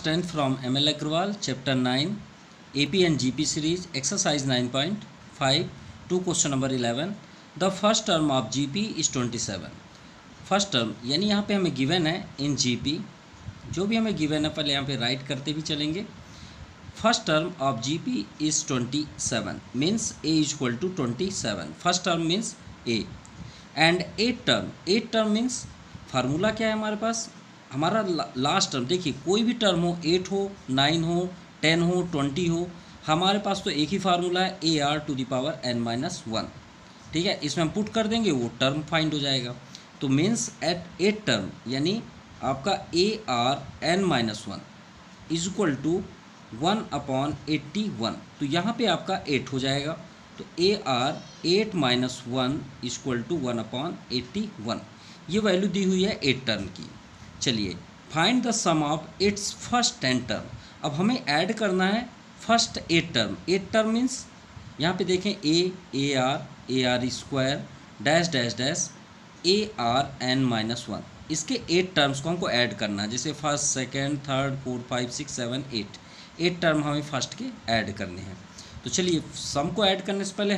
10th from ML Agrawal, Chapter 9, AP and GP series, Exercise 9.5 to question number 11. The first term of GP is 27. First term यानी यहाँ पे हमें given है इन GP, जो भी हमें गिवन है पहले यहाँ पे राइट करते भी चलेंगे. First term of GP is 27 means A is equal to 27. First term means A and eight term means formula क्या है हमारे पास, हमारा लास्ट टर्म. देखिए कोई भी टर्म हो, 8 हो, 9 हो, 10 हो, 20 हो, हमारे पास तो एक ही फार्मूला है AR⁻n-1. ठीक है, इसमें हम पुट कर देंगे वो टर्म फाइंड हो जाएगा. तो मीन्स एट एट टर्म यानी आपका AR_n-1 इज इक्वल टू 1/81. तो यहाँ पे आपका 8 हो जाएगा. तो AR8-1 इज इक्वल टू 1/81. ये वैल्यू दी हुई है 8 टर्म की. चलिए find the sum of its first 10 term. अब हमें ऐड करना है फर्स्ट 8 टर्म. 8 टर्म मीन्स यहाँ पे देखें AR dash dash dash ARn-1. इसके 8 टर्म्स को हमको ऐड करना है, जैसे फर्स्ट, सेकेंड, थर्ड, 4, 5, 6, 7, 8 टर्म हमें फर्स्ट के ऐड करने हैं. तो चलिए सम को ऐड करने से पहले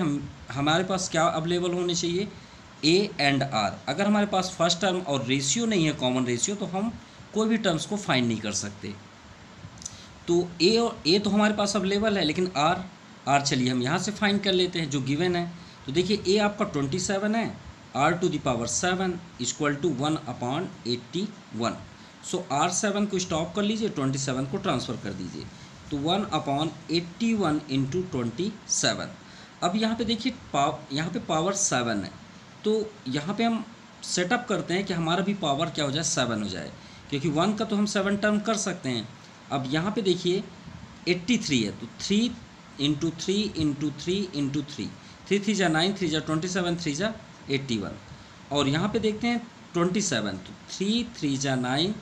हमारे पास क्या अवेलेबल होने चाहिए, A एंड R. अगर हमारे पास फर्स्ट टर्म और रेशियो नहीं है, कॉमन रेशियो, तो हम कोई भी टर्म्स को फाइंड नहीं कर सकते. तो A तो हमारे पास अवेलेबल है, लेकिन R चलिए हम यहाँ से फाइंड कर लेते हैं जो गिवन है. तो देखिए A आपका 27 है, R⁻7 equal to 1/81. So R7 को स्टॉप कर लीजिए, 27 को ट्रांसफ़र कर दीजिए. तो 1/81 इंटू 27. अब यहाँ पे देखिए यहाँ पे पावर 7 है, तो यहाँ पे हम सेटअप करते हैं कि हमारा भी पावर क्या हो जाए, 7 हो जाए, क्योंकि 1 का तो हम 7 टर्म कर सकते हैं. अब यहाँ पे देखिए 83 है, तो 3 इंटू 3 इंटू 3 इंटू 3, 3 3 जा 9, 3 जा 27, 3 जा 81. और यहाँ पे देखते हैं 27, तो 3 3 जा 9,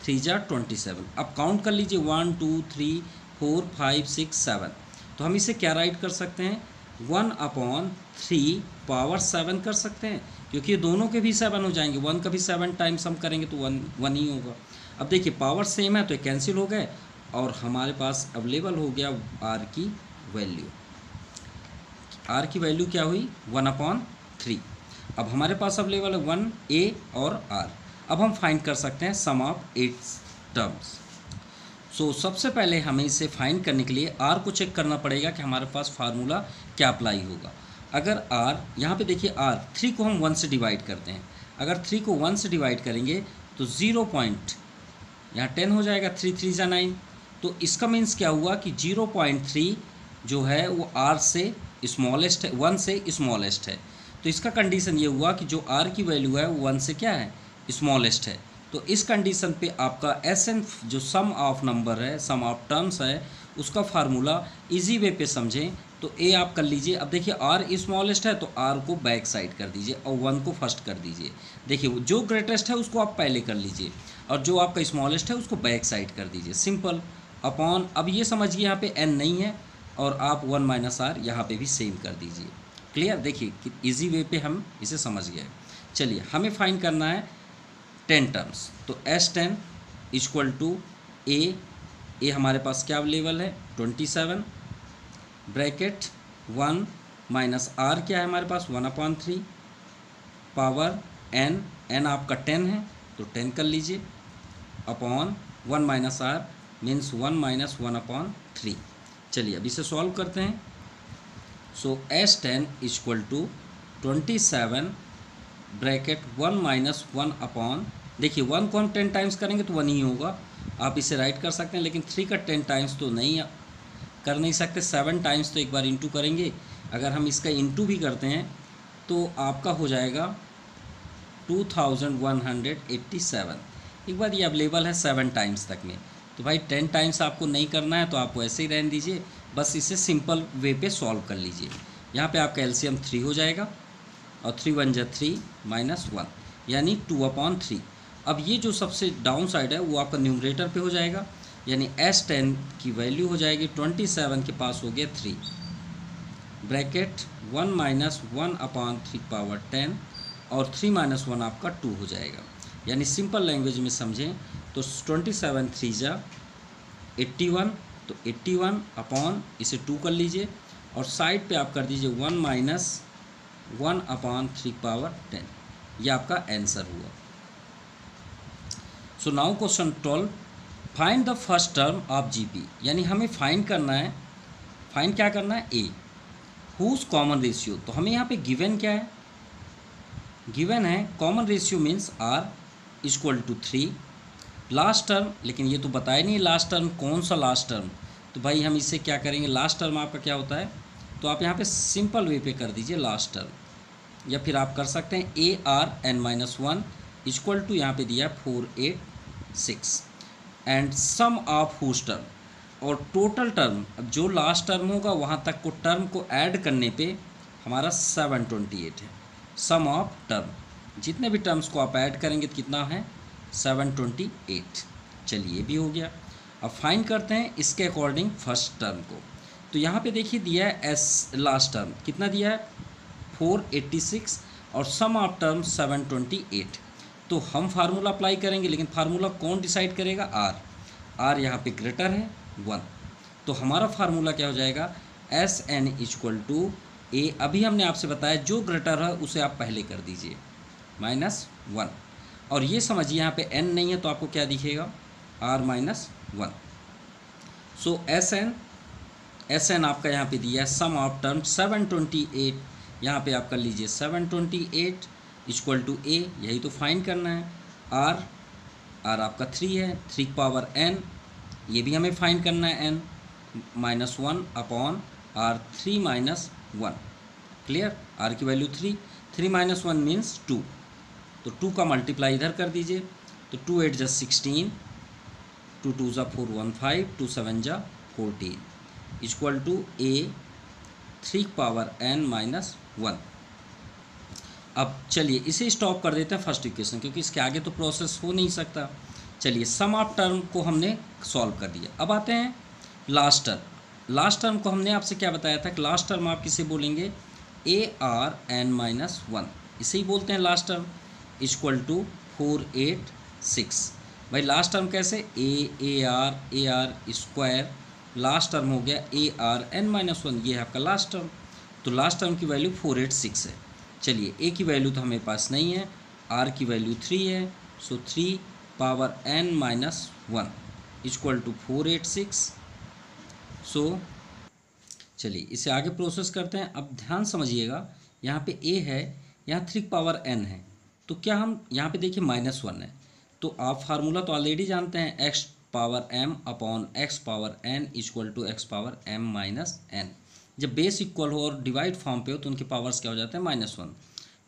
3 जा 27. अब काउंट कर लीजिए 1 2 3 4 5 6 7. तो हम इसे क्या राइट कर सकते हैं, 1/3 पावर 7 कर सकते हैं, क्योंकि ये दोनों के भी 7 हो जाएंगे. 1 का भी 7 टाइम्स हम करेंगे तो 1 ही होगा. अब देखिए पावर सेम है तो ये कैंसिल हो गए और हमारे पास अवेलेबल हो गया R की वैल्यू. R की वैल्यू क्या हुई, 1/3. अब हमारे पास अवेलेबल है 1 A और R. अब हम फाइंड कर सकते हैं सम ऑफ 8 टर्म्स. सो सबसे पहले हमें इसे फाइंड करने के लिए R को चेक करना पड़ेगा कि हमारे पास फार्मूला क्या अप्लाई होगा. अगर R यहाँ पे देखिए R 3 को हम 1 से डिवाइड करते हैं. अगर 3 को 1 से डिवाइड करेंगे तो 0 पॉइंट यहाँ 10 हो जाएगा, 3 3 जा 9. तो इसका मीन्स क्या हुआ कि 0.3 जो है वो R से स्मॉलेस्ट है, 1 से स्मॉलेस्ट है. तो इसका कंडीशन ये हुआ कि जो R की वैल्यू है वो 1 से क्या है, स्मॉलेस्ट है. तो इस कंडीशन पे आपका SN जो सम ऑफ नंबर है, सम ऑफ टर्म्स है, उसका फार्मूला इजी वे पे समझें तो A आप कर लीजिए. अब देखिए R स्मॉलेस्ट है तो R को बैक साइड कर दीजिए और 1 को फर्स्ट कर दीजिए. देखिए जो ग्रेटेस्ट है उसको आप पहले कर लीजिए और जो आपका स्मॉलेस्ट है उसको बैक साइड कर दीजिए. Simple upon. अब ये समझिए यहाँ पे n नहीं है और आप 1 - R यहाँ पे भी सेम कर दीजिए. क्लियर, देखिए कि इजी वे पे हम इसे समझ गए. चलिए हमें फाइंड करना है 10 टर्म्स. तो S10 इक्वल टू A हमारे पास क्या अवेलेबल है, 27 ब्रैकेट 1 - R क्या है हमारे पास, 1/3 पावर n आपका 10 है तो 10 कर लीजिए अपॉन 1 - R मीन्स 1 - 1/3. चलिए अब इसे सॉल्व करते हैं. So S10 equal to 27 bracket 1 - 1 upon, देखिए 1 को हम 10 टाइम्स करेंगे तो 1 ही होगा. आप इसे राइट कर सकते हैं, लेकिन 3 का 10 टाइम्स तो नहीं कर नहीं सकते. 7 टाइम्स तो एक बार इंटू करेंगे. अगर हम इसका इंटू भी करते हैं तो आपका हो जाएगा 2187. एक बार ये अवेलेबल है 7 टाइम्स तक में. तो भाई 10 टाइम्स आपको नहीं करना है तो आप वैसे ही रहने दीजिए, बस इसे सिंपल वे पे सॉल्व कर लीजिए. यहाँ पे आपका एलसीएम 3 हो जाएगा और 3 1 जा 3 -1 यानी 2/3. अब ये जो सबसे डाउन साइड है वो आपका न्यूमरेटर पे हो जाएगा, यानी S10 की वैल्यू हो जाएगी 27 के पास हो गया 3 ब्रैकेट 1 - 1/3 पावर 10 और 3 - 1 आपका 2 हो जाएगा. यानी सिंपल लैंग्वेज में समझें तो 27 3 जा 81, तो 81 अपॉन इसे 2 कर लीजिए और साइड पे आप कर दीजिए 1 माइनस 1 अपॉन 3 10। ये आपका आंसर हुआ। So now question 12, find the first term of GP, यानी हमें फाइंड करना है, फाइंड क्या करना है, ए हुज कॉमन रेशियो। तो हमें यहाँ पे गिवन क्या है, गिवन है common ratio means R equal to 3, last term, लेकिन ये तो बताया नहीं लास्ट टर्म कौन सा लास्ट टर्म। तो भाई हम इसे क्या करेंगे, लास्ट टर्म आपका क्या होता है, तो आप यहाँ पे सिंपल वे पे कर दीजिए लास्ट टर्म, या फिर आप कर सकते हैं A R N minus 1 equal to यहाँ पे दिया है 486 and sum of whose term, और टोटल टर्म जो लास्ट टर्म होगा वहाँ तक को टर्म को ऐड करने पे हमारा 728 है। सम ऑफ टर्म, जितने भी टर्म्स को आप ऐड करेंगे तो कितना है 728। चलिए ये भी हो गया। अब फाइंड करते हैं इसके अकॉर्डिंग फर्स्ट टर्म को। तो यहाँ पे देखिए दिया है एस लास्ट टर्म कितना दिया है 486 और सम ऑफ टर्म 728। तो हम फार्मूला अप्लाई करेंगे, लेकिन फार्मूला कौन डिसाइड करेगा, आर यहाँ पे ग्रेटर है 1, तो हमारा फार्मूला क्या हो जाएगा एस एन इक्वल टू ए, अभी हमने आपसे बताया जो ग्रेटर है उसे आप पहले कर दीजिए -1, और ये समझिए यहाँ पे n नहीं है तो आपको क्या दिखेगा r-1। सो एस एन आपका यहाँ पे दिया है सम ऑफ टर्म 728, यहाँ पे आप कर लीजिए 728 इक्वल टू ए, यही तो फाइंड करना है। आर आपका 3 है, 3 पावर n, ये भी हमें फाइंड करना है n -1 upon R 3 - 1, clear. R की वैल्यू 3, 3 - 1 मीन्स 2, तो 2 का मल्टीप्लाई इधर कर दीजिए, तो 2 8 = 16, 2 2 = 4 1 5, 2 7 = 14 equal to A 3 power n -1। अब चलिए इसे स्टॉप कर देते हैं फर्स्ट इक्वेशन, क्योंकि इसके आगे तो प्रोसेस हो नहीं सकता। चलिए सम ऑफ टर्म को हमने सॉल्व कर दिया। अब आते हैं लास्ट टर्म। लास्ट टर्म को हमने आपसे क्या बताया था कि लास्ट टर्म आप किसे बोलेंगे ARn-1, इसे ही बोलते हैं लास्ट टर्म इक्वल टू 486। भाई लास्ट टर्म कैसे, AR स्क्वायर, लास्ट टर्म हो गया ARn-1, ये है आपका लास्ट टर्म। तो लास्ट टर्म की वैल्यू 486 है। चलिए ए की वैल्यू तो हमें पास नहीं है, आर की वैल्यू 3 है, सो 3 पावर n-1 इक्वल टू 486। सो चलिए इसे आगे प्रोसेस करते हैं। अब ध्यान समझिएगा, यहाँ पे ए है, यहाँ 3 पावर n है, तो क्या हम यहाँ पे देखिए -1 है, तो आप फार्मूला तो ऑलरेडी जानते हैं x power m upon x power n equal to x power m - n। जब बेस इक्वल हो और डिवाइड फॉर्म पे हो तो उनके पावर्स क्या हो जाते हैं -1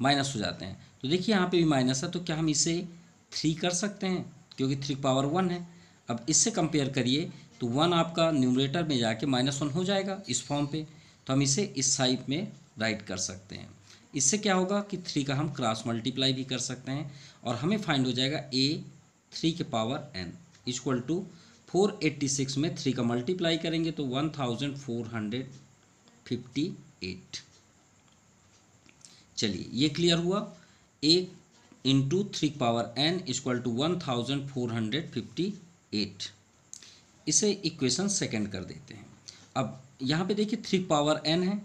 माइनस हो जाते हैं। तो देखिए यहाँ पे भी माइनस है, तो क्या हम इसे 3 कर सकते हैं, क्योंकि 3 पावर 1 है। अब इससे कंपेयर करिए तो 1 आपका न्यूमरेटर में जाके -1 हो जाएगा इस फॉर्म पे, तो हम इसे इस साइड में राइट कर सकते हैं। इससे क्या होगा कि 3 का हम क्रॉस मल्टीप्लाई भी कर सकते हैं और हमें फाइंड हो जाएगा a 3 के पावर n इक्वल टू 486 में 3 का मल्टीप्लाई करेंगे तो 1458। चलिए ये क्लियर हुआ, a into 3 power n equal to 1458। इसे इक्वेशन सेकंड कर देते हैं। अब यहाँ पे देखिए 3 पावर n है,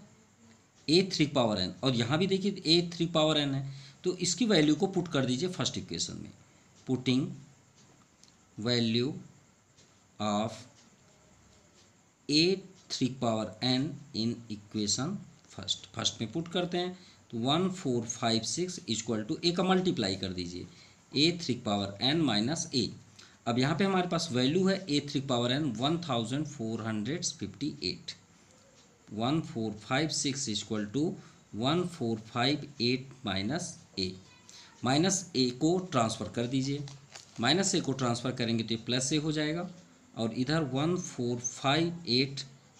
a 3 पावर n, और यहाँ भी देखिए a 3 पावर n है, तो इसकी वैल्यू को पुट कर दीजिए फर्स्ट इक्वेशन में। Putting value of a 3 power n in equation first में पुट करते हैं तो 1456 इक्वल टू a का मल्टीप्लाई कर दीजिए a 3 power n minus a। अब यहाँ पे हमारे पास वैल्यू है a 3 power n 1458, 1456 equal to 1458 minus a को ट्रांसफ़र कर दीजिए, माइनस a को ट्रांसफ़र करेंगे तो ये प्लस a हो जाएगा, और इधर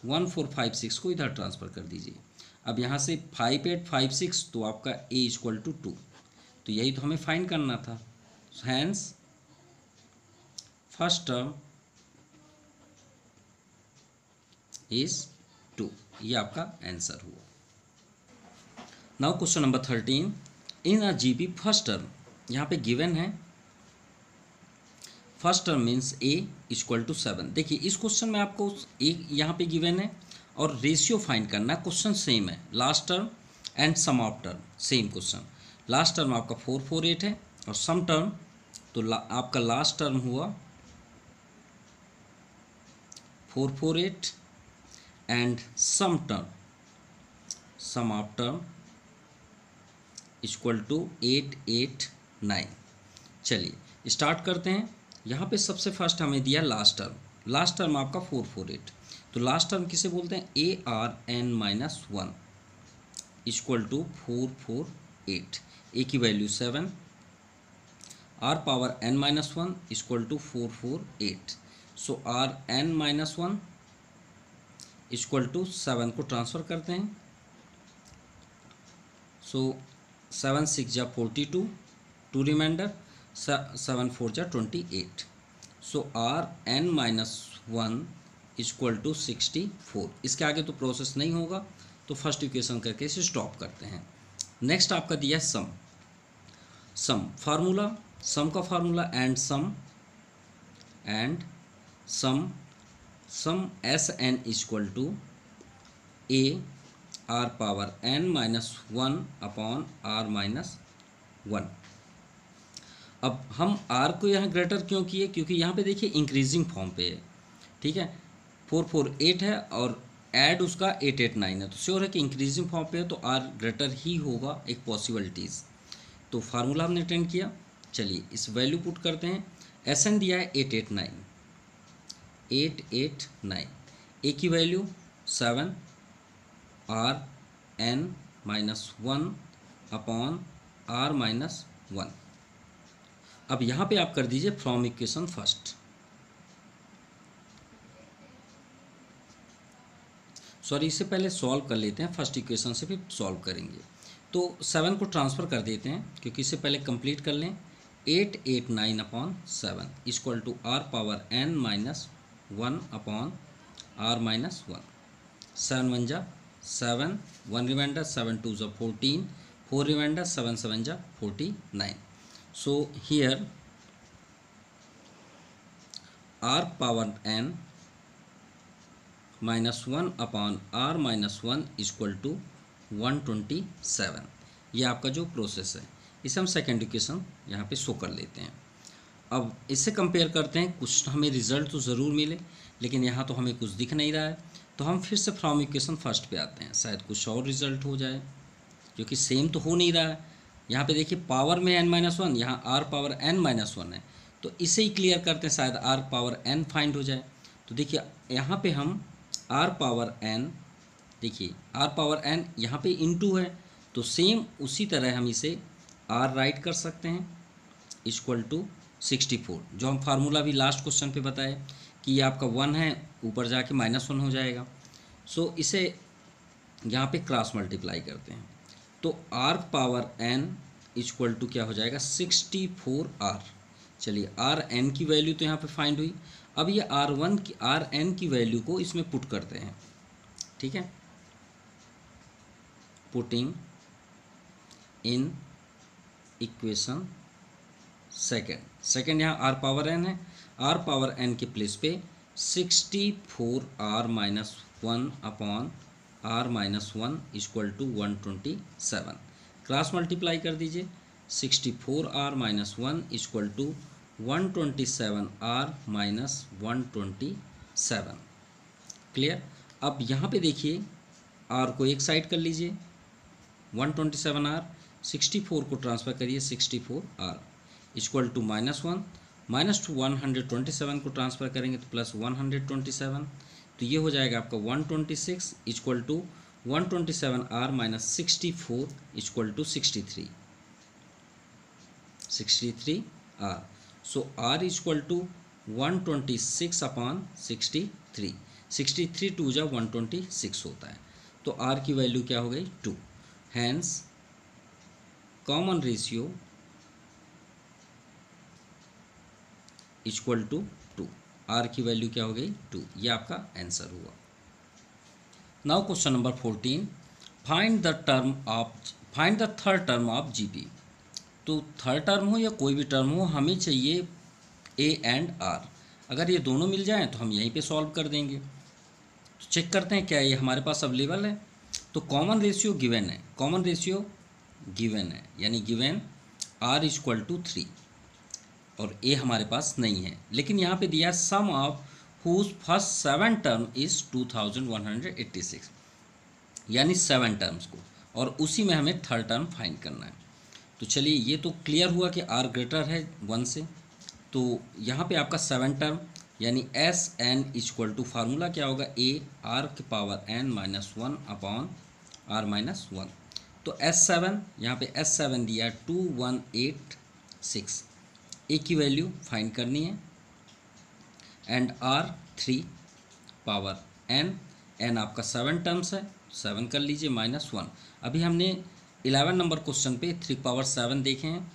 1456 को इधर ट्रांसफ़र कर दीजिए। अब यहाँ से 5856 तो आपका a इक्वल टू 2, तो यही तो हमें फाइंड करना था। हैंस फर्स्ट टर्म इज 2, ये आपका आंसर हुआ। Now question number 13, in a GP first term, यहाँ पे गिवन है first term means A equal to 7। देखिए इस क्वेश्चन में आपको एक यहाँ पे गिवन है और रेशियो फाइंड करना है। क्वेश्चन सेम है, last term and sum of term same question. Last term आपका 448 है और सम टर्म तो आपका लास्ट टर्म हुआ 448 and sum of term equal to 889। चलिए स्टार्ट करते हैं। यहाँ पे सबसे फर्स्ट हमें दिया लास्ट टर्म। लास्ट टर्म आपका 448, तो लास्ट टर्म किसे बोलते हैं, ARn-1 इक्वल टू 448। ए की value 7, r power n-1 equal to 448। So Rn-1 equal to 7 को ट्रांसफ़र करते हैं। सो 7 6 जा 42, 2 रिमाइंडर, 7 4 जा 28। सो Rn-1 इक्वल टू 64। इसके आगे तो प्रोसेस नहीं होगा, तो फर्स्ट इक्वेशन करके इसे स्टॉप करते हैं। नेक्स्ट आपका दिया सम फार्मूला, सम का formula and sum Sn equal to A r power n-1 upon r-1। अब हम r को यहाँ ग्रेटर क्यों किए, क्योंकि यहाँ पे देखिए इंक्रीजिंग फॉर्म पे है, ठीक है। 448 है और ऐड उसका 889 है, तो श्योर है कि इंक्रीजिंग फॉर्म पे है तो r ग्रेटर ही होगा, एक पॉसिबिलिटीज़। तो फार्मूला हमने अटेंड किया। चलिए इस वैल्यू पुट करते हैं। Sn दिया है 889, ए की वैल्यू 7, Rn-1 अपॉन r-1। अब यहाँ पे आप कर दीजिए फ्रॉम इक्वेशन फर्स्ट, सॉरी इससे पहले सॉल्व कर लेते हैं, फर्स्ट इक्वेशन से फिर सॉल्व करेंगे। तो 7 को ट्रांसफ़र कर देते हैं क्योंकि इससे पहले कंप्लीट कर लें। 889 upon 7 equal to r power n-1 upon r-1। 7 1 जा 7, 1 रिमाइंडर, 7 2 जा 14, 4 रिमाइंडर, 7 7 जा 49। So here r power n-1 upon r-1 equal to 127। ये आपका जो प्रोसेस है, इसे हम सेकेंड इक्वेशन यहाँ पे शो कर लेते हैं। अब इससे कंपेयर करते हैं, कुछ हमें रिजल्ट तो ज़रूर मिले लेकिन यहाँ तो हमें कुछ दिख नहीं रहा है, तो हम फिर से फ्रॉम इक्वेशन फर्स्ट पे आते हैं, शायद कुछ और रिजल्ट हो जाए, क्योंकि सेम तो हो नहीं रहा है। यहाँ पे देखिए पावर में n-1, यहाँ r पावर n-1 है, तो इसे ही क्लियर करते हैं, शायद r पावर n फाइंड हो जाए। तो देखिए यहाँ पे हम r पावर n, देखिए r पावर n यहाँ पे इनटू है, तो सेम उसी तरह हम इसे r राइट कर सकते हैं इक्वल टू 64, जो हम फार्मूला भी लास्ट क्वेश्चन पे बताए कि ये आपका 1 है, ऊपर जाके -1 हो जाएगा। सो इसे यहाँ पे क्रॉस मल्टीप्लाई करते हैं, तो r power n equal to क्या हो जाएगा 64r। चलिए Rn की वैल्यू तो यहाँ पे फाइंड हुई। अब ये Rn की वैल्यू को इसमें पुट करते हैं, ठीक है। पुटिंग इन इक्वेशन सेकेंड यहाँ r पावर n है, r पावर n के प्लेस पे 64r-1 upon r-1 equal to 127। Cross multiply कर दीजिए, 64r-1 equal to 127r-127। Clear. अब यहाँ पे देखिए r को एक साइड कर लीजिए, 127r, 64 को ट्रांसफ़र करिए 64r इक्वल टू -1, -127 को ट्रांसफ़र करेंगे तो +127, तो ये हो जाएगा आपका 126 equal to 127r - 64 equal to 63r। So r equal to 126 upon 63, 63 2 जा 126 होता है, तो r की वैल्यू क्या हो गई 2। Hence common ratio equal to 2, r की वैल्यू क्या हो गई 2। ये आपका आंसर हुआ। Now question number 14, find the third term of GP. तो थर्ड टर्म हो या कोई भी टर्म हो, हमें चाहिए ए एंड आर। अगर ये दोनों मिल जाएं तो हम यहीं पे सॉल्व कर देंगे। तो चेक करते हैं क्या ये हमारे पास अवेलेबल है। तो कॉमन रेशियो गिवन है, कॉमन रेशियो गिवन है, यानी गिवन आर इक्वल टू 3 और ए हमारे पास नहीं है। लेकिन यहाँ पे दिया sum of whose first 7 term is 2186, यानी 7 टर्म्स को, और उसी में हमें थर्ड टर्म फाइंड करना है। तो चलिए ये तो क्लियर हुआ कि आर ग्रेटर है 1 से। तो यहाँ पे आपका 7 टर्म यानी S N equal to formula क्या होगा, ए आर के power N minus 1 upon R minus 1। तो S7 यहाँ पे S7 दिया 2186, ए की वैल्यू फाइंड करनी है, and R 3 power N, N आपका 7 टर्म्स है, 7 कर लीजिए माइनस 1। अभी हमने 11 नंबर क्वेश्चन पे 3 पावर 7 देखे हैं,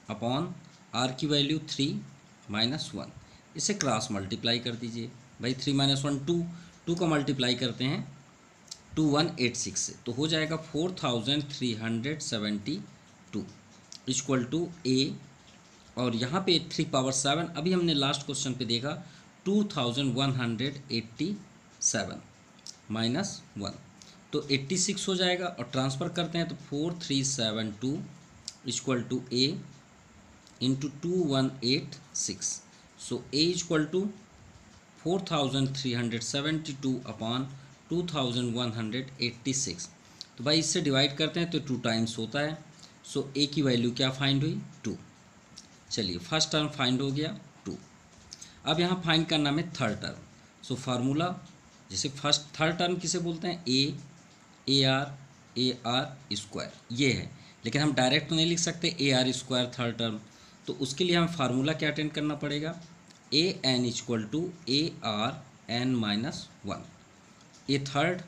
अपॉन आर की वैल्यू 3 माइनस 1। इसे क्रॉस मल्टीप्लाई कर दीजिए भाई, 3 माइनस 1 2 को मल्टीप्लाई करते हैं 2186 से, तो हो जाएगा 4372 इक्वल टू ए, और यहाँ पे 3 पावर 7 अभी हमने लास्ट क्वेश्चन पे देखा 2187 माइनस 1, तो 86 हो जाएगा, और ट्रांसफ़र करते हैं तो 4372 equal to A into 2186। So A equal to 4372 upon 2186। तो भाई इससे डिवाइड करते हैं तो 2 टाइम्स होता है। सो ए की वैल्यू क्या फाइंड हुई, 2। चलिए फर्स्ट टर्म फाइंड हो गया 2। अब यहाँ फाइंड करना में थर्ड टर्म। सो फार्मूला जैसे फर्स्ट थर्ड टर्म किसे बोलते हैं, ए आर स्क्वायर ये है, लेकिन हम डायरेक्ट तो नहीं लिख सकते A R square third term. तो उसके लिए हमें फार्मूला क्या अटेंड करना पड़ेगा, A N equal to A R N minus 1, A third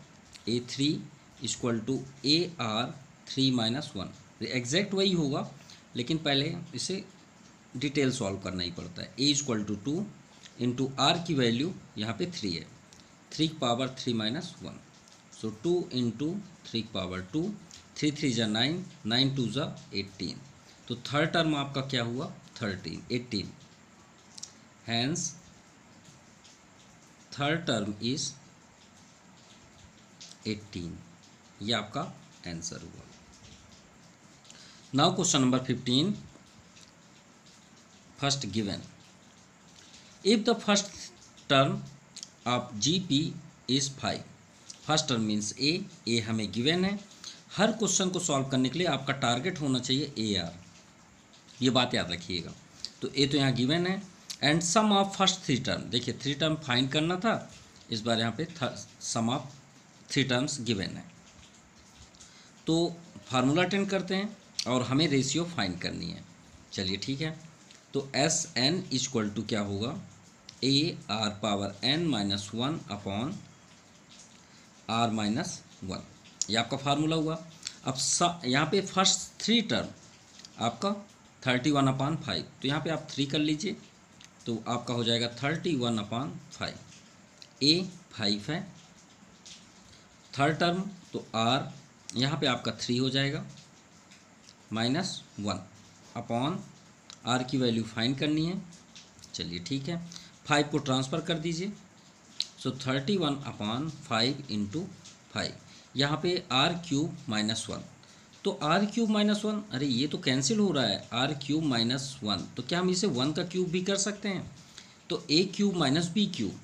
A 3 equal to A R 3 minus 1। Exact वही होगा, लेकिन पहले इसे डिटेल सॉल्व करना ही पड़ता है। ए इक्वल टू 2 इंटू आर की वैल्यू यहाँ पे 3 है, 3 पावर 3 माइनस 1। सो 2 इंटू 3 पावर 2, 3 3 जा 9, 9 2 जा 18। तो थर्ड टर्म आपका क्या हुआ 18। हैंस थर्ड टर्म इज 18, ये आपका आंसर हुआ। Now question number 15, first given if the first term of GP is 5। First term means A हमें गिवन है। हर क्वेश्चन को सॉल्व करने के लिए आपका टारगेट होना चाहिए AR, ये बात याद रखिएगा। तो ए तो यहाँ गिवन है, and sum of first 3 term, देखिए 3 टर्म फाइंड करना था, इस बार यहाँ पे सम ऑफ 3 टर्म्स गिवन है। तो फार्मूला अटेंड करते हैं और हमें रेशियो फाइंड करनी है। चलिए ठीक है, तो एस एन इक्वल टू क्या होगा, A R power N minus 1 upon R minus 1, ये आपका फार्मूला हुआ। अब यहाँ पे फर्स्ट 3 टर्म आपका 31 अपॉन 5, तो यहाँ पे आप 3 कर लीजिए, तो आपका हो जाएगा 31 अपॉन 5। ए 5 है, थर्ड टर्म तो आर यहाँ पे आपका 3 हो जाएगा माइनस 1 अपॉन आर की वैल्यू फाइंड करनी है। चलिए ठीक है, 5 को ट्रांसफ़र कर दीजिए, सो 31 अपॉन 5 इंटू 5, यहाँ पे आर क्यूब माइनस 1। तो आर क्यूब माइनस 1, अरे ये तो कैंसिल हो रहा है, आर क्यूब माइनस 1, तो क्या हम इसे 1 का क्यूब भी कर सकते हैं। तो A cube minus B cube,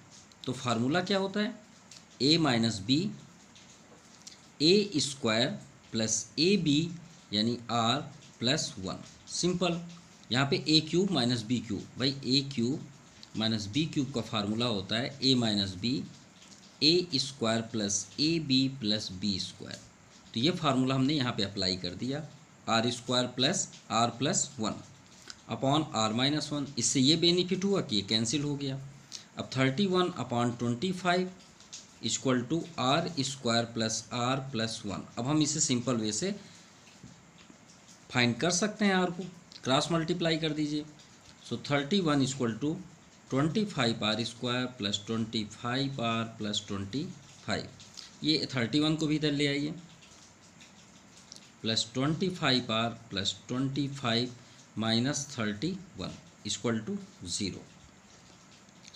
तो फार्मूला क्या होता है, A minus B A square plus A B यानी आर प्लस 1। सिंपल, यहाँ पे A cube minus B cube, भाई A cube minus B cube का फार्मूला होता है A minus B A square plus A B plus B square. तो ये formula हमने यहाँ पे अप्लाई कर दिया, R square plus R plus 1 upon R minus 1। इससे ये बेनिफिट हुआ कि ये कैंसिल हो गया। अब 31 upon 25 equal to R square plus R plus 1। अब हम इसे सिंपल वे से फाइंड कर सकते हैं, आर को क्रॉस मल्टीप्लाई कर दीजिए। So 31 equal to 25 R square plus 25 R plus 25, ये 31 को भी इधर ले आइए, plus 25 R plus 25 minus 31 equal to 0।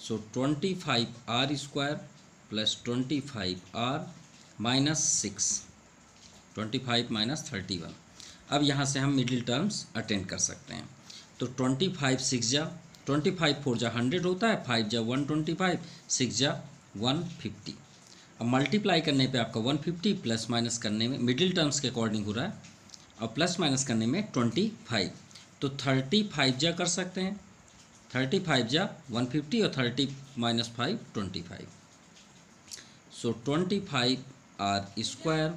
So 25r² plus 25r minus 6, 25 minus 31। अब यहाँ से हम मिडिल टर्म्स अटेंड कर सकते हैं। तो 25 6 जा 25 4 जा 100 होता है, 5 जा 125, 6 जा 150। अब मल्टीप्लाई करने पे आपका 150 प्लस माइनस करने में मिडिल टर्म्स के अकॉर्डिंग हो रहा है, और प्लस माइनस करने में 25। तो 35 जा कर सकते हैं, 35 जा 150 और 30 माइनस 5 25। सो 25r²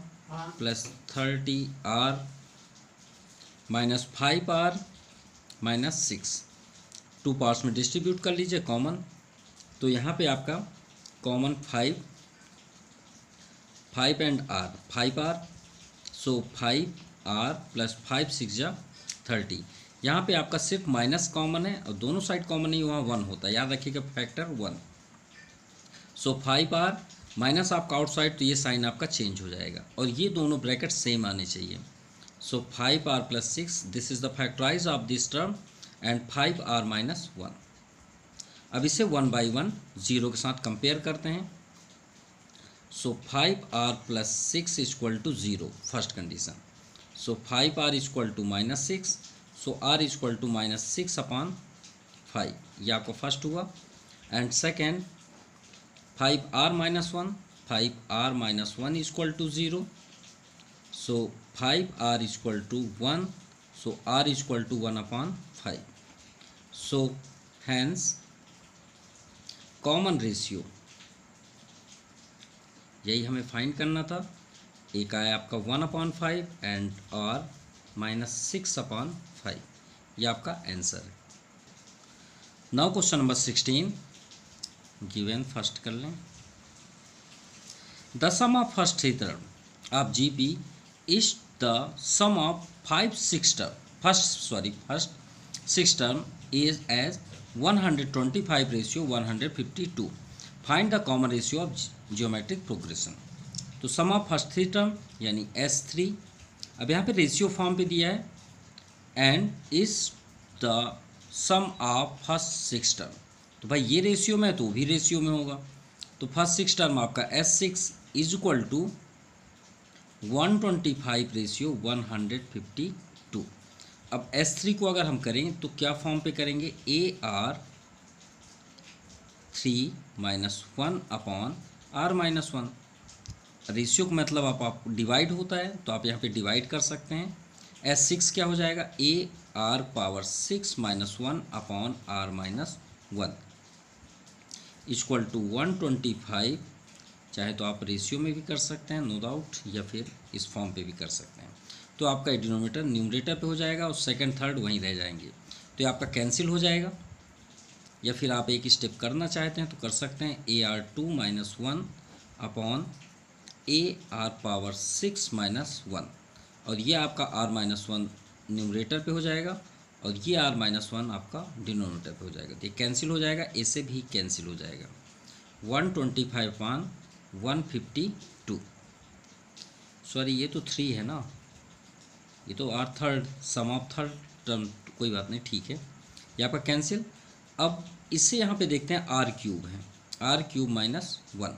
plus 30r minus 5r minus 6, 2 parts में डिस्ट्रीब्यूट कर लीजिए कॉमन। तो यहाँ पे आपका common 5 and r 5r, so 5r plus 5 6 जा 30। यहाँ पे आपका सिर्फ माइनस कॉमन है और दोनों साइड कॉमन नहीं, वहाँ 1 होता है, याद रखिएगा फैक्टर 1। सो 5r माइनस आपका आउटसाइड, तो ये साइन आपका चेंज हो जाएगा और ये दोनों ब्रैकेट सेम आने चाहिए। So 5r plus 6, this is the factorise of this term, and 5r minus 1। अब इसे 1 बाई 1 0 के साथ कंपेयर करते हैं। So 5r plus 6 equal to 0, first condition. So 5r equal to minus 6, so r equal to minus 6 upon 5, ये आपका first हुआ। And second 5r minus 1, 5r minus 1 equal to 0, so 5r equal to 1, so r equal to 1 upon 5। So hence common ratio, यही हमें find करना था। एक आया आपका 1 upon 5 and r minus 6 upon 5, ये आपका आंसर है। Now question number 16 given, first कर लें। The sum of first 3 term of GP is the sum of first 6 term is as 125 ratio 152। Find the common ratio of geometric progression. तो sum of first 3 term यानी S3, अब यहाँ पे ratio form पे दिया है, and is the sum of first 6 term. तो भाई ये रेशियो में है तो भी रेशियो में होगा। तो फर्स्ट 6 टर्म आपका S6 is equal to 125 ratio 152। अब S3 को अगर हम करें तो क्या फॉर्म पे करेंगे, AR3 minus 1 upon R minus 1। Ratio का मतलब आप डिवाइड होता है तो आप यहाँ पे डिवाइड कर सकते हैं। S6 क्या हो जाएगा, AR power 6 minus 1 upon R minus 1 equal to 125। चाहे तो आप रेशियो में भी कर सकते हैं नो डाउट, या फिर इस फॉर्म पे भी कर सकते हैं। तो आपका डिनोमिनेटर न्यूमरेटर पे हो जाएगा और सेकंड थर्ड वहीं रह जाएंगे, तो ये आपका कैंसिल हो जाएगा। या फिर आप एक स्टेप करना चाहते हैं तो कर सकते हैं, AR2 minus 1 upon AR power 6 minus 1, और ये आपका R माइनस 1 न्यूमरेटर पे हो जाएगा और ये R माइनस 1 आपका डिनोमिनेटर पे हो जाएगा। तो ये कैंसिल हो जाएगा, ए से भी कैंसिल हो जाएगा। 125 अपॉन 152, सॉरी ये तो 3 है ना, ये तो R third some of third term, कोई बात नहीं, ठीक है, ये आपका कैंसिल। अब इससे यहाँ पे देखते हैं R क्यूब है, R क्यूब माइनस 1।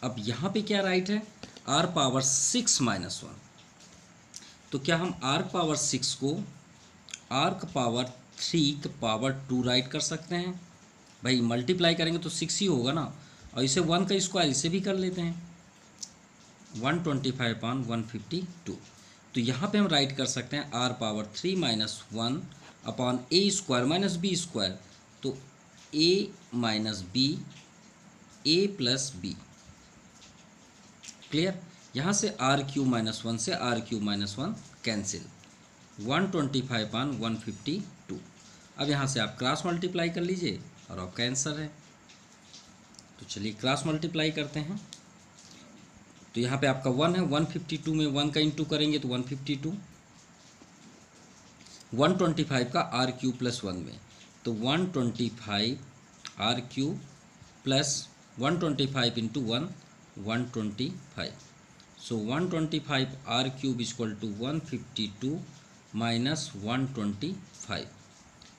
अब यहाँ पे क्या राइट है, R पावर 6 माइनस 1। तो क्या हम R पावर 6 को R का पावर 3 का पावर 2 राइट कर सकते हैं? भाई मल्टीप्लाई करेंगे तो 6 ही होगा ना, और इसे 1 का स्क्वायर इसे भी कर लेते हैं, 125 अपॉन 152। तो यहाँ पे हम राइट कर सकते हैं R power 3 minus 1 upon A square minus B square, तो A minus B, A plus B, clear. यहाँ से R क्यूब माइनस 1 से R cube minus 1 cancel, 125 upon 152। अब यहाँ से आप क्रॉस मल्टीप्लाई कर लीजिए और आपका आंसर है। तो चलिए क्रॉस मल्टीप्लाई करते हैं। तो यहाँ पे आपका 1 है, 152 में 1 का इंटू करेंगे तो 152, 125 का R क्यूब प्लस 1 में, तो 125 R cube plus 125 into 1 125। So 125 R cube equal to 152 minus 125।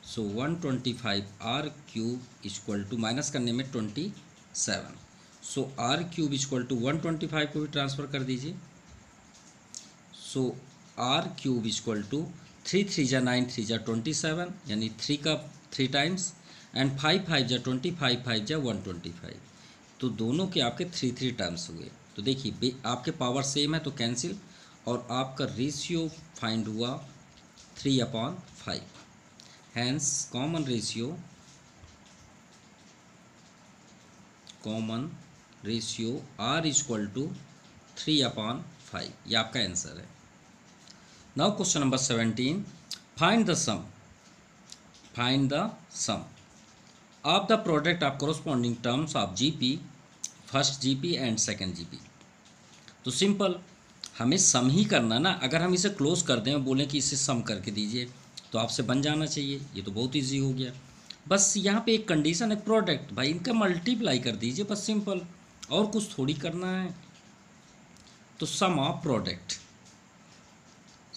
So 125 R cube equal to, minus करने में 27, so R cube equal to 125 को भी ट्रांसफ़र कर दीजिए। So R cube equal to 3 3 जा 9 3 जा 27, यानी 3 का 3 टाइम्स, एंड 5 5 जा 25 5 जा 125, तो दोनों के आपके 3 3 टर्म्स हुए। तो देखिए आपके पावर सेम है तो कैंसिल, और आपका रेशियो फाइंड हुआ 3/5, hence common ratio R equal to 3/5, ये आपका आंसर है। Now question number 17, find the sum of the product of corresponding terms of GP, first GP and second GP. तो simple हमें सम ही करना ना, अगर हम इसे क्लोज कर दें और बोलें कि इसे सम करके दीजिए तो आपसे बन जाना चाहिए, ये तो बहुत इजी हो गया। बस यहाँ पे एक कंडीशन है, प्रोडक्ट, भाई इनका मल्टीप्लाई कर दीजिए, बस सिंपल, और कुछ थोड़ी करना है। तो sum of product,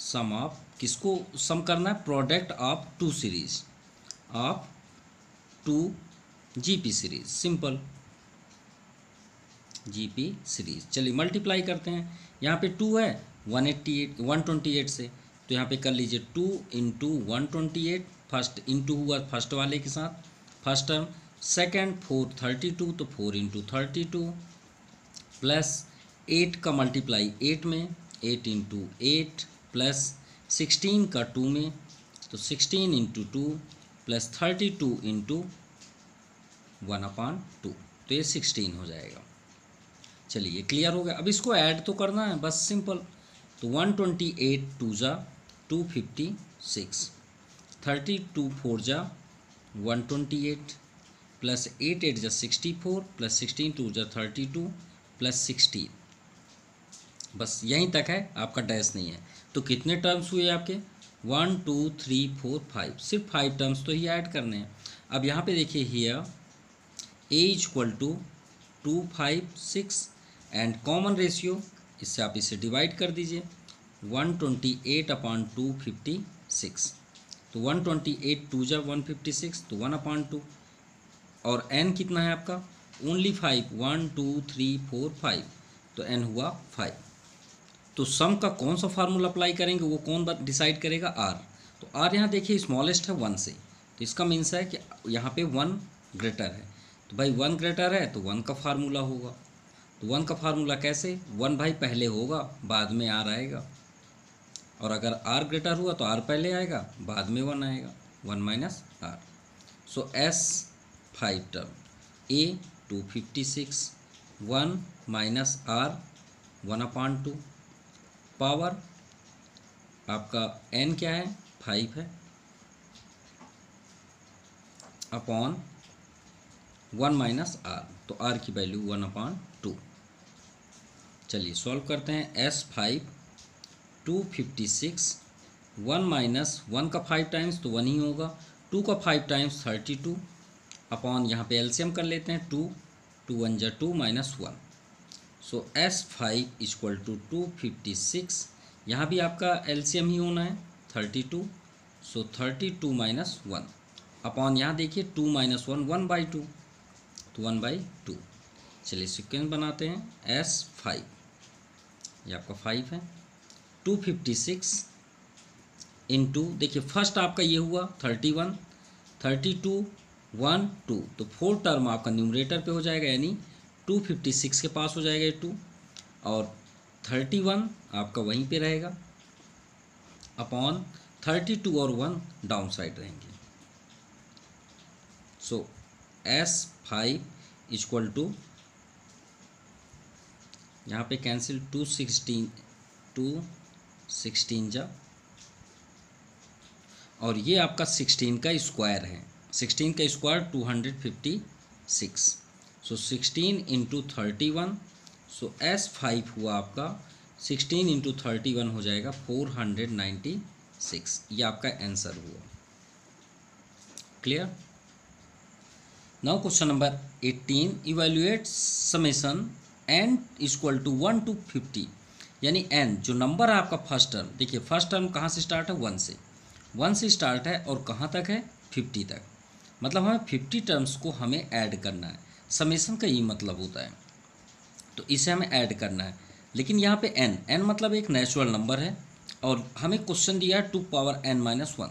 some of किसको सम करना है, product of 2 series of 2 GP series, simple GP series. चलिए मल्टीप्लाई करते हैं, यहाँ पे 2 है 128 से, तो यहाँ पे कर लीजिए 2 इंटू 128, फर्स्ट इंटू हुआ फर्स्ट वाले के साथ, फर्स्ट टर्म, सेकेंड 4 32, तो 4 इंटू 32 प्लस 8 का मल्टीप्लाई 8 में, 8 इंटू 8 प्लस 16 का 2 में, तो 16 इंटू 2 प्लस 32 इंटू 1/2, तो ये 16 हो जाएगा। चलिए क्लियर हो गया। अब इसको ऐड तो करना है, बस सिंपल, तो 128 2 जा 256, 32 4 जा 128 प्लस 8 8 जा 64 प्लस 16 2 जा 32 प्लस 16, बस यहीं तक है, आपका डैश नहीं है। तो कितने टर्म्स हुए आपके, 1 2 3 4 5, सिर्फ 5 टर्म्स तो ही ऐड करने हैं। अब यहाँ पे देखिए here A equal to 2 5 6 and common ratio, इससे आप इसे डिवाइड कर दीजिए, 128/256, तो 128 2 जा 156, तो 1/2, और n कितना है आपका, ओनली 5, 1 2 3 4 5, तो n हुआ 5। तो सम का कौन सा फार्मूला अप्लाई करेंगे, वो कौन डिसाइड करेगा, r। तो r यहाँ देखिए स्मॉलेस्ट है 1 से, तो इसका मीन्स है कि यहाँ पे 1 ग्रेटर है, तो भाई 1 ग्रेटर है तो 1 का फार्मूला होगा। तो 1 का फार्मूला कैसे, 1 भाई पहले होगा, बाद में r आएगा, और अगर r ग्रेटर हुआ तो r पहले आएगा, बाद में 1 आएगा, 1 minus r। So s 5 term, a 256, 1 minus r 1/2, power आपका n क्या है, 5 है, अपॉन 1 माइनस r, तो r की वैल्यू 1/2। चलिए सॉल्व करते हैं, s 5 256, 1 माइनस 1 का 5 टाइम्स तो 1 ही होगा, 2 का 5 टाइम्स 32, अपॉन यहाँ पे एलसीएम कर लेते हैं, 2 2 1 जा 2 minus 1, so s 5 equal to 256, यहाँ भी आपका एलसीएम ही होना है 32, सो 32 माइनस 1, अपॉन यहाँ देखिए 2 माइनस 1 1/2, तो 1/2। चलिए सिक्वेंस बनाते हैं, s 5, ये आपका 5 है, 256 इंटू, देखिए फर्स्ट आपका ये हुआ 31, 32 1 2, तो 4 टर्म आपका न्यूमरेटर पे हो जाएगा, यानी 256 के पास हो जाएगा ये 2, और 31 आपका वहीं पे रहेगा, अपॉन 32 और 1 डाउन साइड रहेंगे। सो s 5 इक्वल टू, यहाँ पे कैंसिल, 216 जा, और ये आपका 16 का स्क्वायर है, 16 का स्क्वायर 256, सो 16 इंटू 31, सो s 5 हुआ आपका 16 इंटू 31 हो जाएगा 496, ये आपका आंसर हुआ। Clear. Now question number 18, evaluate summation n equal to 1 to 50, यानी n जो नंबर है आपका फर्स्ट टर्म, देखिए फर्स्ट टर्म कहाँ से स्टार्ट है, 1 से, 1 से स्टार्ट है और कहाँ तक है 50 तक, मतलब हमें 50 टर्म्स को हमें ऐड करना है। समेशन का यही मतलब होता है, तो इसे हमें ऐड करना है। लेकिन यहाँ पे n मतलब एक नेचुरल नंबर है और हमें क्वेश्चन दिया है 2 पावर n-1,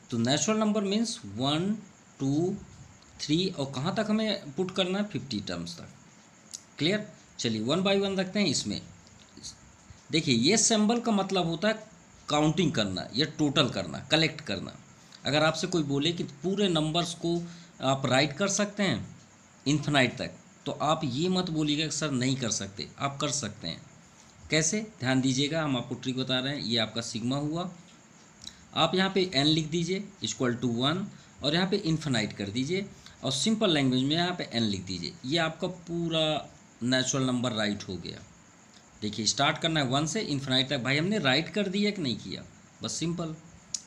तो नेचुरल नंबर मीन्स 1 2 3 और कहाँ तक हमें पुट करना है 50 टर्म्स तक। क्लियर। चलिए 1 बाई 1 रखते हैं। इसमें देखिए ये सिंबल का मतलब होता है काउंटिंग करना या टोटल करना, कलेक्ट करना। अगर आपसे कोई बोले कि पूरे नंबर्स को आप राइट कर सकते हैं इन्फिनाइट तक, तो आप ये मत बोलिएगा कि सर नहीं कर सकते, आप कर सकते हैं। कैसे, ध्यान दीजिएगा, हम आपको ट्रिक बता रहे हैं। ये आपका सिग्मा हुआ, आप यहाँ पे n लिख दीजिए इक्वल टू 1 और यहाँ पे इन्फिनाइट कर दीजिए और सिंपल लैंग्वेज में यहाँ पे n लिख दीजिए। ये आपका पूरा नेचुरल नंबर राइट हो गया। देखिए स्टार्ट करना है 1 से इन्फिनाइट तक। भाई हमने राइट कर दिया कि नहीं किया, बस सिंपल,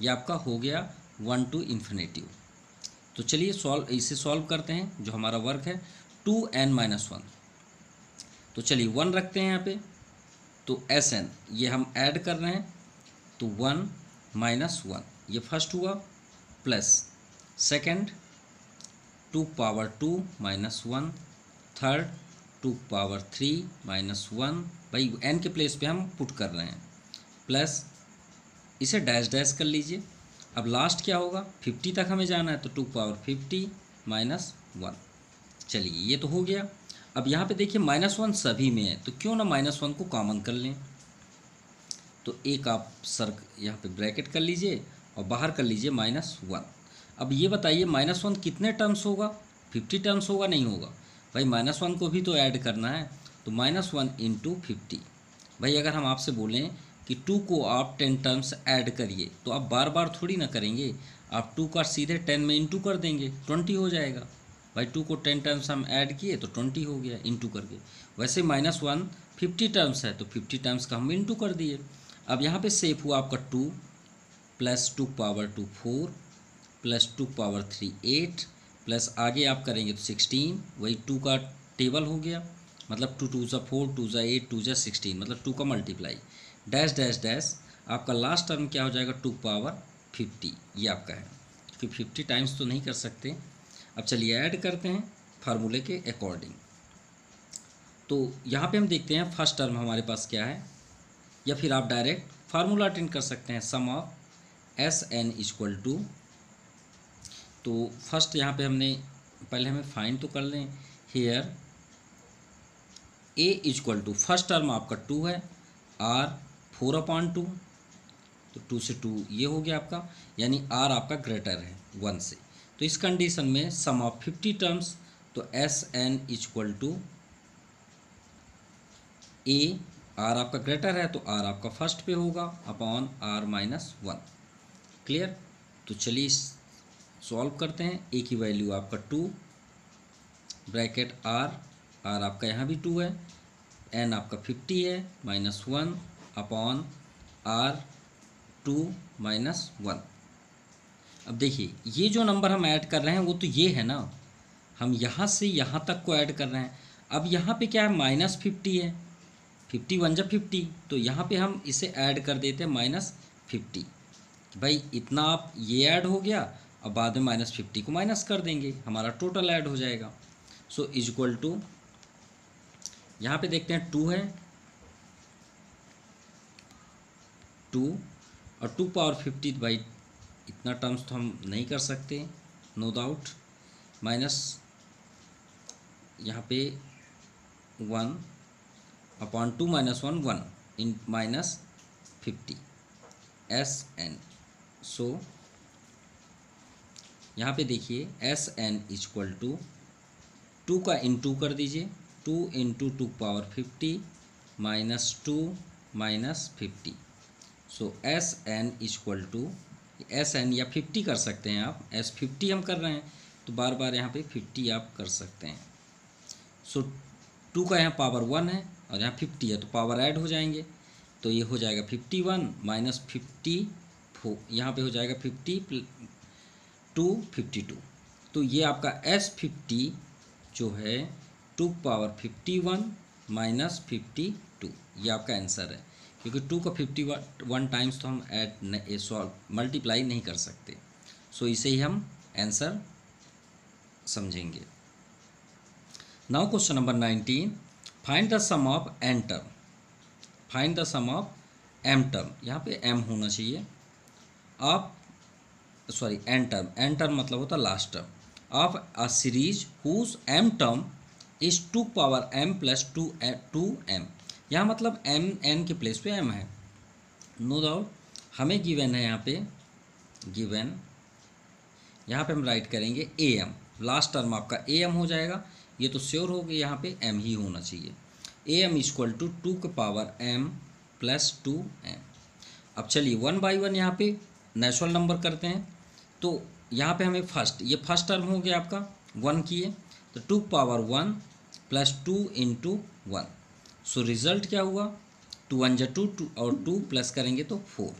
ये आपका हो गया 1 टू इन्फिनेटिव। तो चलिए इसे सॉल्व करते हैं। जो हमारा वर्क है 2n-1, तो चलिए 1 रखते हैं यहाँ पे, तो Sn ये हम ऐड कर रहे हैं, तो 1 - 1 ये फर्स्ट हुआ, plus second 2 power 2 - 1, third 2 power 3 - 1, भाई n के प्लेस पे हम पुट कर रहे हैं, प्लस इसे डैश डैश कर लीजिए। अब लास्ट क्या होगा, 50 तक हमें जाना है, तो 2 पावर 50 - 1। चलिए ये तो हो गया। अब यहाँ पे देखिए -1 सभी में है, तो क्यों ना -1 को कॉमन कर लें। तो एक आप यहाँ पे ब्रैकेट कर लीजिए और बाहर कर लीजिए -1। अब ये बताइए -1 कितने टर्म्स होगा, 50 टर्म्स होगा नहीं होगा। भाई -1 को भी तो ऐड करना है, तो -1 × 50। भाई अगर हम आपसे बोलें कि 2 को आप 10 टर्म्स ऐड करिए, तो आप बार बार थोड़ी ना करेंगे, आप 2 का सीधे 10 में इंटू कर देंगे, 20 हो जाएगा। भाई 2 को 10 टर्म्स हम ऐड किए तो 20 हो गया इंटू करके। वैसे -1 50 टर्म्स है, तो 50 टर्म्स का हम इंटू कर दिए। अब यहाँ पे सेफ हुआ आपका 2 plus 2 power 2 4 plus 2 power 3 8 plus आगे आप करेंगे तो 16, वही 2 का टेबल हो गया, मतलब 2 2 4 2 8 2 16, मतलब 2 का मल्टीप्लाई, डैश डैश डैश, आपका लास्ट टर्म क्या हो जाएगा 2 पावर 50, ये आपका है। क्योंकि 50 टाइम्स तो नहीं कर सकते। अब चलिए ऐड करते हैं फार्मूले के अकॉर्डिंग। तो यहाँ पे हम देखते हैं फर्स्ट टर्म हमारे पास क्या है, या फिर आप डायरेक्ट फार्मूला अटेंड कर सकते हैं, sum of Sn equal to, तो फर्स्ट यहाँ पे हमने पहले हमें फाइंड तो कर लें। Here A equal to, first term आपका 2 है, R 4/2, तो 2 से 2 ये हो गया आपका, यानी R आपका ग्रेटर है 1 से। तो इस कंडीशन में सम ऑफ 50 टर्म्स, तो Sn equal to A, R आपका ग्रेटर है तो R आपका फर्स्ट पे होगा अपॉन R-1। क्लियर। तो चलिए सॉल्व करते हैं। A की वैल्यू आपका 2 ब्रैकेट R आपका यहाँ भी 2 है, N आपका 50 है -1 अपॉन R2 - 1। अब देखिए ये जो नंबर हम ऐड कर रहे हैं वो तो ये है ना, हम यहाँ से यहाँ तक को ऐड कर रहे हैं। अब यहाँ पे क्या है -50 है, 50 1 जा 50, तो यहाँ पे हम इसे ऐड कर देते हैं -50। भाई इतना आप ये ऐड हो गया, अब बाद में -50 को माइनस कर देंगे, हमारा टोटल ऐड हो जाएगा। सो इक्वल टू, यहाँ पे देखते हैं 2 है, 2 और 2 पावर 50, भाई इतना टर्म्स तो हम नहीं कर सकते, नो डाउट, माइनस यहाँ पे 1 अपॉन 2 - 1 1 इन -50 Sn। सो यहाँ पे देखिए Sn इक्वल टू 2 का इंटू कर दीजिए, 2 × 2 power 50 -2 -50। So Sn equal to, Sn या 50 कर सकते हैं आप, S50 हम कर रहे हैं तो बार बार यहाँ पे 50 आप कर सकते हैं। सो 2 का यहाँ पावर 1 है और यहाँ 50 है, तो पावर ऐड हो जाएंगे, तो ये हो जाएगा 51 -50, यहाँ पे हो जाएगा 50 2 52। तो ये आपका S50 जो है 2 पावर 51 -52, ये आपका आंसर है। क्योंकि 2 का 51 टाइम्स तो हम ऐड सॉल्व मल्टीप्लाई नहीं कर सकते, सो इसे ही हम आंसर समझेंगे। Now question number 19, find the sum of N term. Find the sum of M term, यहाँ पे एम होना चाहिए, ऑफ सॉरी एन टर्म मतलब होता last term of a series whose M term is 2 power m plus 2m। यहाँ मतलब m n के place पे m है, नो डाउट। हमें गिवन है यहाँ पे, गिवन यहाँ पे हम राइट करेंगे am, लास्ट टर्म आपका am हो जाएगा, ये तो श्योर हो गया, यहाँ पे m ही होना चाहिए। am इक्वल टू 2 के पावर m प्लस 2m। अब चलिए 1 बाई 1 यहाँ पे नेचुरल नंबर करते हैं, तो यहाँ पे हमें ये फर्स्ट टर्म हो गया आपका 1 किए, तो 2 power 1 plus 2 into 1। So result क्या हुआ, 2 1 जा 2 और 2 प्लस करेंगे तो 4।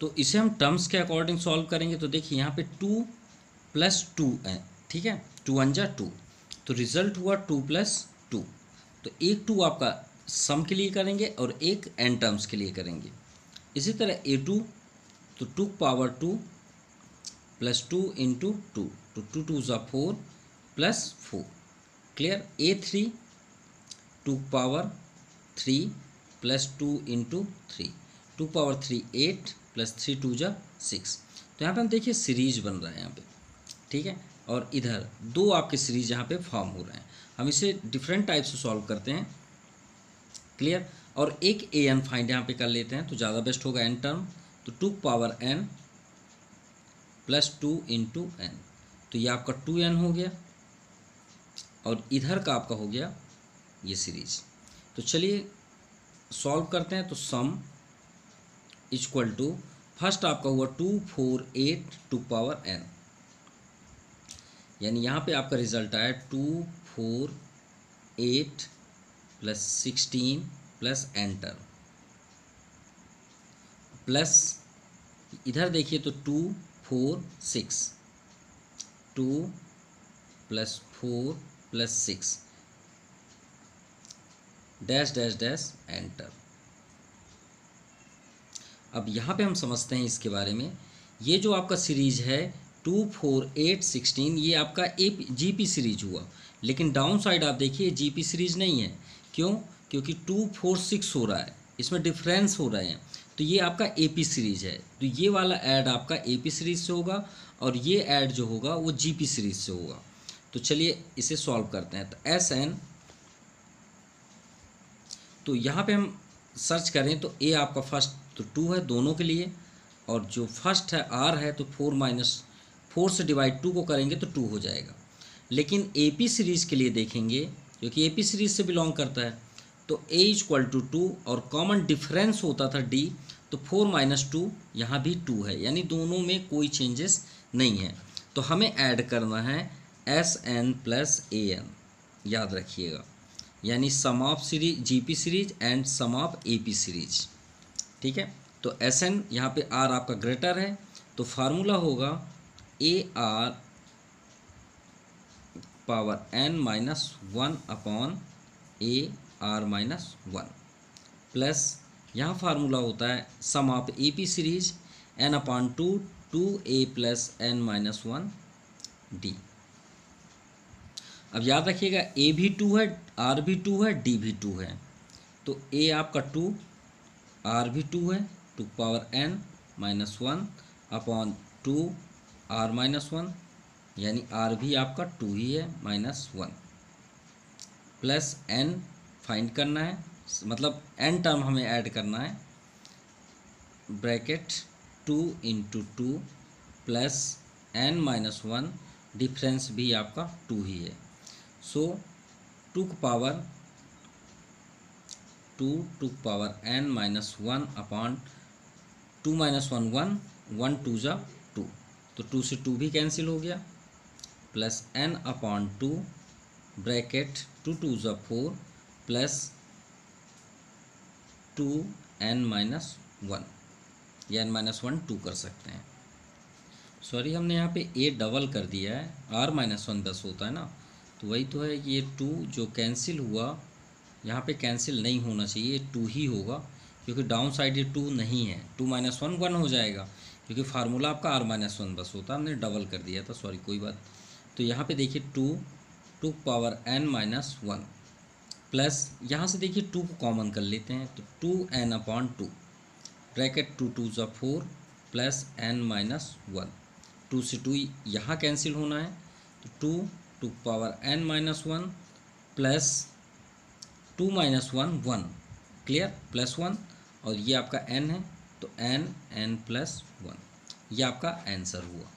तो इसे हम टर्म्स के अकॉर्डिंग सॉल्व करेंगे, तो देखिए यहाँ पे 2 प्लस 2 है, ठीक है, 2 1 जा 2, तो रिजल्ट हुआ 2 प्लस 2। तो एक 2 आपका सम के लिए करेंगे और एक एन टर्म्स के लिए करेंगे। इसी तरह a2, तो 2 पावर 2 प्लस 2 इंटू 2, तो 2 2 ज़ा 4 plus 4, clear. a3 2 power 3 plus 2 into 3, 2 power 3 8 plus 3 2 ज़ा 6। तो यहाँ पे हम देखिए सीरीज बन रहा है यहाँ पे, ठीक है, और इधर दो आपके सीरीज यहाँ पे फॉर्म हो रहे हैं। हम इसे डिफरेंट टाइप से सॉल्व करते हैं, क्लियर। और एक ए एन फाइंड यहाँ पे कर लेते हैं, तो ज़्यादा बेस्ट होगा एन टर्म, तो 2 power n plus 2 into N, तो ये आपका 2n हो गया, और इधर का आपका हो गया ये सीरीज। तो चलिए सॉल्व करते हैं, तो सम इक्वल टू फर्स्ट आपका हुआ 2 4 8 2 पावर n, यानी यहाँ पे आपका रिजल्ट आया 2 4 8 plus 16 plus n term, plus इधर देखिए तो 2 4 6, 2 plus 4 plus 6 dash dash dash n term. अब यहाँ पे हम समझते हैं इसके बारे में, ये जो आपका सीरीज है 2 4 8 16, ये आपका जीपी सीरीज हुआ, लेकिन डाउन साइड आप देखिए जीपी सीरीज नहीं है। क्यों? क्योंकि 2 4 6 हो रहा है, इसमें डिफरेंस हो रहे हैं, तो ये आपका एपी सीरीज है। तो ये वाला ऐड आपका एपी सीरीज से होगा, और ये ऐड जो होगा वो जीपी सीरीज से होगा। तो चलिए इसे सॉल्व करते हैं। तो एस एन, तो यहाँ पे हम सर्च करें तो ए आपका फर्स्ट तो 2 है दोनों के लिए, और जो फर्स्ट है आर है, तो 4 माइनस 4 से डिवाइड 2 को करेंगे तो 2 हो जाएगा। लेकिन एपी सीरीज़ के लिए देखेंगे, क्योंकि एपी सीरीज से बिलोंग करता है, तो a इक्वल टू 2 और कॉमन डिफरेंस होता था d, तो 4 माइनस 2 यहाँ भी 2 है, यानी दोनों में कोई चेंजेस नहीं है। तो हमें ऐड करना है S N plus A N, याद रखिएगा, यानी sum of series GP series and sum of AP series, ठीक है। तो एस एन यहाँ पे आर आपका ग्रेटर है, तो फार्मूला होगा A R power N minus 1 upon a r minus 1, plus यहाँ फार्मूला होता है sum of A P series n upon 2 2 a plus n minus 1 d. अब याद रखिएगा ए भी 2 है, आर भी 2 है, डी भी 2 है, तो ए आपका 2, आर भी 2 है, 2 power N minus 1 upon 2 r minus 1, यानी आर भी आपका 2 ही है माइनस 1, प्लस एन फाइंड करना है, मतलब एन टर्म हमें ऐड करना है, bracket 2 into 2 plus n minus 1, difference भी आपका 2 ही है। So 2 power N minus 1 upon 2 minus 1 1 1 2 जा 2, तो 2 से 2 भी कैंसिल हो गया, प्लस एन अपॉन 2 ब्रैकेट 2 2 जा 4 प्लस 2 एन माइनस 1, या एन माइनस 1 2 कर सकते हैं। सॉरी हमने यहाँ पे ए डबल कर दिया है, आर माइनस 1 10 होता है ना, तो वही तो है, ये 2 जो कैंसिल हुआ यहाँ पे कैंसिल नहीं होना चाहिए, 2 ही होगा, क्योंकि डाउन साइड ये 2 नहीं है, 2 माइनस 1 1 हो जाएगा, क्योंकि फार्मूला आपका r माइनस 1 बस होता, हमने डबल कर दिया था, सॉरी कोई बात। तो यहाँ पे देखिए 2 पावर n माइनस 1 प्लस यहाँ से देखिए 2 को कॉमन कर लेते हैं, तो 2n/2 ब्रैकेट 2 2 ज़ा 4 प्लस n माइनस 1, 2 से 2 यहाँ कैंसिल होना है, तो 2 power n minus 1 plus 2 minus 1 1, clear, plus 1, और ये आपका n है, तो n प्लस 1, ये आपका आंसर हुआ।